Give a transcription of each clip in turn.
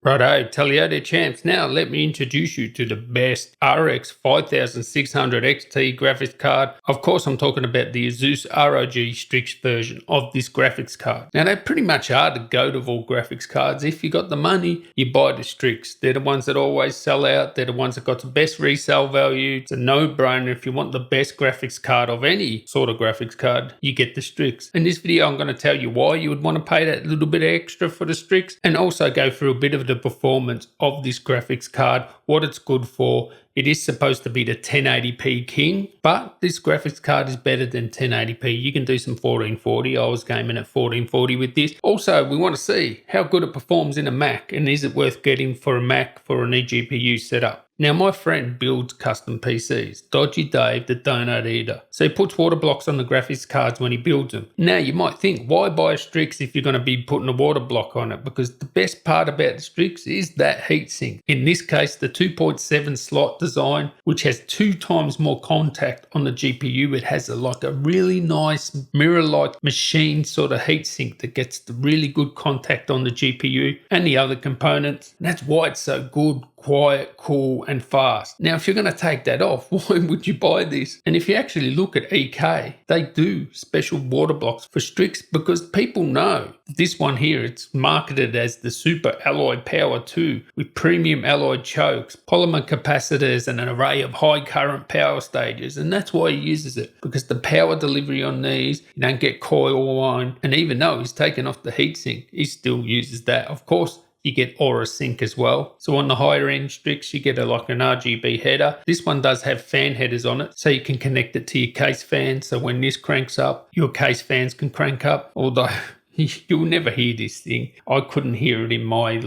Righto, Toyota champs. Now let me introduce you to the best RX 5600 XT graphics card. Of course, I'm talking about the Asus ROG Strix version of this graphics card. Now they pretty much are the goat of all graphics cards. If you got the money, you buy the Strix. They're the ones that always sell out. They're the ones that got the best resale value. It's a no-brainer. If you want the best graphics card of any sort of graphics card, you get the Strix. In this video, I'm going to tell you why you would want to pay that little bit extra for the Strix, and also go through a bit of the performance of this graphics card, what it's good for. It is supposed to be the 1080p king, but this graphics card is better than 1080p. You can do some 1440. I was gaming at 1440 with this. Also, we want to see how good it performs in a Mac, and is it worth getting for a Mac for an eGPU setup. Now, my friend builds custom PCs, Dodgy Dave the Donut Eater. So he puts water blocks on the graphics cards when he builds them. Now, you might think, why buy a Strix if you're going to be putting a water block on it? Because the best part about the Strix is that heatsink. In this case, the 2.7 slot design, which has 2 times more contact on the GPU. It has like a really nice mirror-like machine sort of heatsink that gets the really good contact on the GPU and the other components. And that's why it's so good, quiet, cool, and fast. Now, if you're going to take that off, why would you buy this? And if you actually look at EK, they do special water blocks for Strix, because people know this one here, it's marketed as the Super Alloy Power 2 with premium alloy chokes, polymer capacitors, and an array of high current power stages. And that's why he uses it, because the power delivery on these, you don't get coil line. And even though he's taken off the heatsink, he still uses that. Of course, you get Aura Sync as well. So on the higher end Strix, you get like an RGB header. This one does have fan headers on it, so you can connect it to your case fan. So when this cranks up, your case fans can crank up. Although you'll never hear this thing. I couldn't hear it in my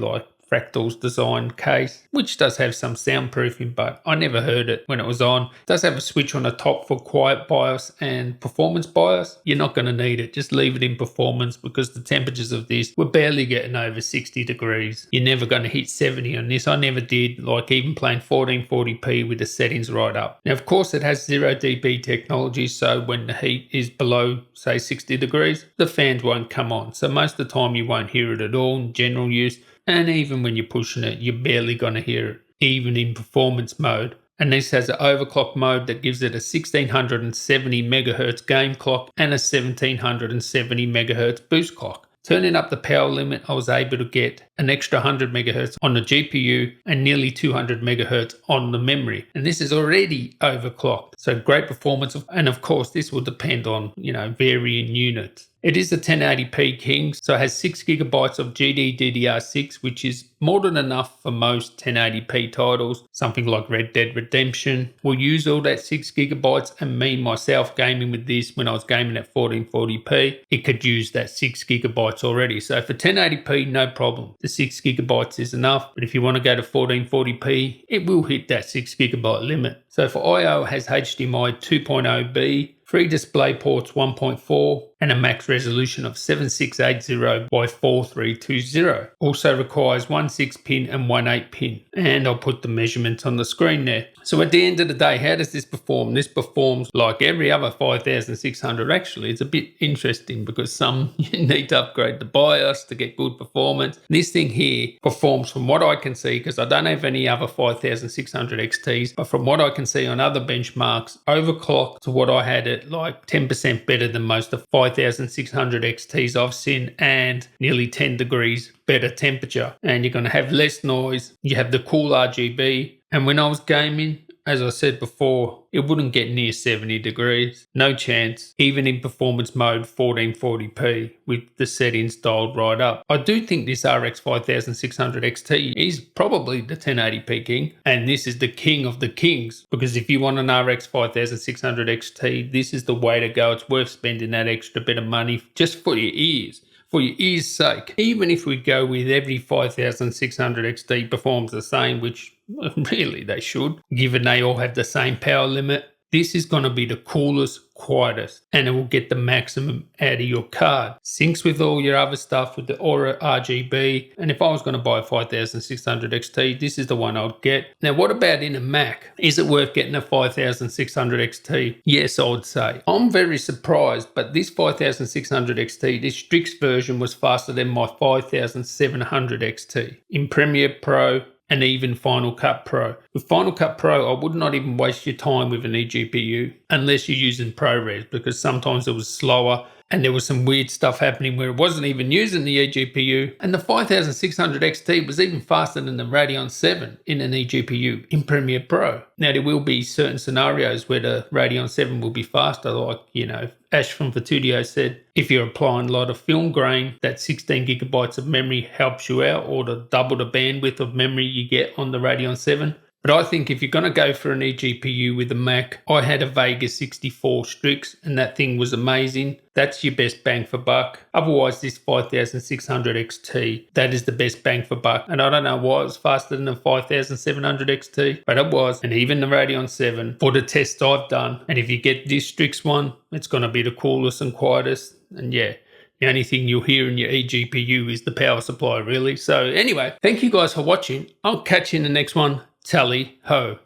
Fractals design case, which does have some soundproofing, but I never heard it when it was on. It does have a switch on the top for quiet bias and performance bias. You're not going to need it. Just leave it in performance, because the temperatures of this, we're barely getting over 60 degrees. You're never going to hit 70 on this. I never did, even playing 1440p with the settings right up. Now, of course, it has 0 dB technology, so when the heat is below, say, 60 degrees, the fans won't come on. So most of the time you won't hear it at all in general use. And even when you're pushing it, you're barely going to hear it, even in performance mode. And this has an overclock mode that gives it a 1670 MHz game clock and a 1770 MHz boost clock. Turning up the power limit, I was able to get an extra 100 MHz on the GPU and nearly 200 MHz on the memory. And this is already overclocked. So great performance. And of course, this will depend on, varying units. It is a 1080p king, so it has 6 gigabytes of GDDR6, which is more than enough for most 1080p titles. Something like Red Dead Redemption will use all that 6 gigabytes, and myself gaming with this when I was gaming at 1440p, it could use that 6 gigabytes already. So for 1080p, no problem. The 6 gigabytes is enough, but if you want to go to 1440p, it will hit that 6 gigabyte limit. So for I/O, it has HDMI 2.0B, 3 display ports 1.4, and a max resolution of 7680 by 4320. Also requires one 6-pin and one 8-pin. And I'll put the measurements on the screen there. So at the end of the day, how does this perform? This performs like every other 5600 actually. It's a bit interesting, because some you need to upgrade the BIOS to get good performance. This thing here performs, from what I can see, because I don't have any other 5600 XTs, but from what I can see on other benchmarks, overclocked to what I had at 10% better than most of 5600 XTs I've seen, and nearly 10 degrees better temperature. And you're going to have less noise. You have the cool RGB. And when I was gaming, as I said before, it wouldn't get near 70 degrees. No chance. Even in performance mode 1440p with the settings dialed right up. I do think this RX 5600 XT is probably the 1080p king. And this is the king of the kings. Because if you want an RX 5600 XT, this is the way to go. It's worth spending that extra bit of money just for your ears. For your ears' sake. Even if we go with every 5600 XT performs the same, which really they should, given they all have the same power limit. this is going to be the coolest, quietest, and it will get the maximum out of your card. Syncs with all your other stuff with the Aura RGB. And if I was going to buy a 5600 XT, this is the one I'd get. Now, what about in a Mac? Is it worth getting a 5600 XT? Yes, I would say. I'm very surprised, but this 5600 XT, this Strix version was faster than my 5700 XT in Premiere Pro and even Final Cut Pro. With Final Cut Pro, I would not even waste your time with an eGPU unless you're using ProRes, because sometimes it was slower and there was some weird stuff happening where it wasn't even using the eGPU. And the 5600 XT was even faster than the Radeon 7 in an eGPU in Premiere Pro. Now, there will be certain scenarios where the Radeon 7 will be faster, like, Ash from Vitudio said, if you're applying a lot of film grain, that 16 gigabytes of memory helps you out, or to double the bandwidth of memory you get on the Radeon 7. But I think if you're going to go for an eGPU with a Mac, I had a Vega 64 Strix and that thing was amazing. That's your best bang for buck. Otherwise, this 5600 XT, that is the best bang for buck. And I don't know why it was faster than the 5700 XT, but it was. And even the Radeon 7 for the tests I've done. And if you get this Strix one, it's going to be the coolest and quietest. And yeah, the only thing you'll hear in your eGPU is the power supply, really. So anyway, thank you guys for watching. I'll catch you in the next one. Tally ho.